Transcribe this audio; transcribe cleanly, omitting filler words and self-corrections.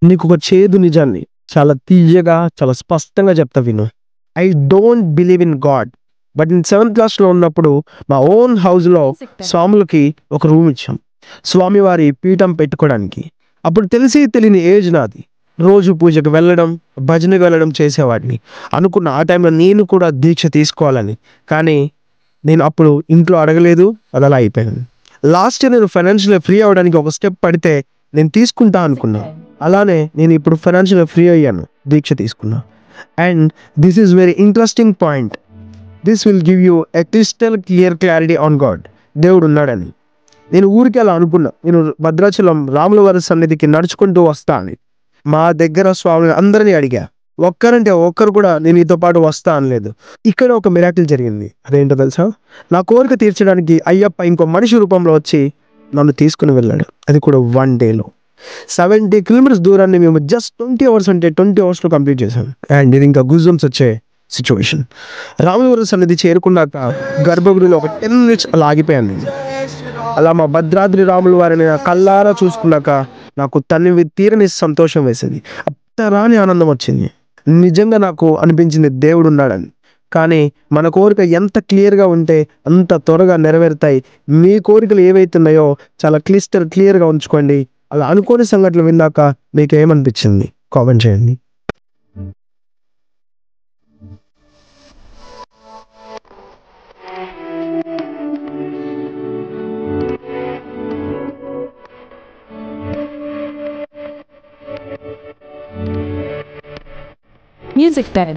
నీకు ఒక చేదు నిజాన్ని చాలా తీయగా, చాలా స్పష్టంగా చెప్తా విను. I don't believe in God. But నేను 7th క్లాస్‌లో ఉన్నప్పుడు మా ఓన్ హౌస్‌లో స్వాములకి ఒక రూమ్ ఇచ్చాం. స్వామివారి పీఠం పెట్టుకోవడానికి. అప్పుడు తెలిసి తెలియని ఏజ్ నాది. రోజు పూజకు వెళ్ళడం, భజనకు వెళ్ళడం చేసేవాడిని. అనుకున్న ఆ టైంలో నేను కూడా దీక్ష తీసుకోవాలని. కానీ నేను అప్పుడు ఇంట్లో అడగలేదు. అది అలా అయిపోయింది. లాస్ట్ ఇయర్ నేను ఫైనాన్షియల్‌గా ఫ్రీ అవ్వడానికి ఒక స్టెప్ పడితే నేను తీసుకుంటా అనుకున్నా. అలానే నేను ఇప్పుడు ఫైనాన్షియల్‌గా ఫ్రీ అయ్యాను. దీక్ష తీసుకున్నా. And this is very interesting point. This will give you a crystal clear clarity on God. దేవుడు ఉన్నాడని. నేను ఊరికే అలా అనుకున్నా. నేను భద్రాచలం రాముల వారి సన్నిధికి నడుచుకుంటూ వస్తా అని. మా దగ్గర స్వామిని అందరిని అడిగా. ఒక్కరంటే ఒక్కరు కూడా నేను నీతో పాటు వస్తా అనలేదు. ఇక్కడ ఒక మిరాకిల్ జరిగింది. అదేంటో తెలుసా? నా కోరిక తీర్చడానికి అయ్యప్ప ఇంకో మనిషి రూపంలో వచ్చి నన్ను తీసుకొని వెళ్ళాడు. అది కూడా 1 డేలో. 70 కిలోమీటర్స్ దూరాన్ని మేము జస్ట్ 20 అవర్స్ అంటే 20 అవర్స్‌లో కంప్లీట్ చేశాం. అండ్ ఇది ఇంకా గూస్‌బంప్స్ వచ్చే సిట్యుయేషన్. రాములవారి సన్నిధి చేరుకున్నాక గర్భగుడిలో ఒక 10 మినిట్స్ అలా ఆగిపోయాను నేను. అలా మా భద్రాద్రి రాముల వారిని నా కళ్ళారా చూసుకున్నాక నాకు తనివి తీరని సంతోషం వేసింది. అంతరాని ఆనందం వచ్చింది. నిజంగా నాకు అనిపించింది దేవుడున్నాడని. కానీ మన కోరిక ఎంత క్లియర్‌గా ఉంటే అంత త్వరగా నెరవేరుతాయి. మీ కోరికలు ఏవైతున్నాయో చాలా క్లియర్‌గా ఉంచుకోండి. అలా అనుకోని సంఘటనలు విన్నాక మీకేమనిపించింది? కామెంట్ చేయండి. Music bed.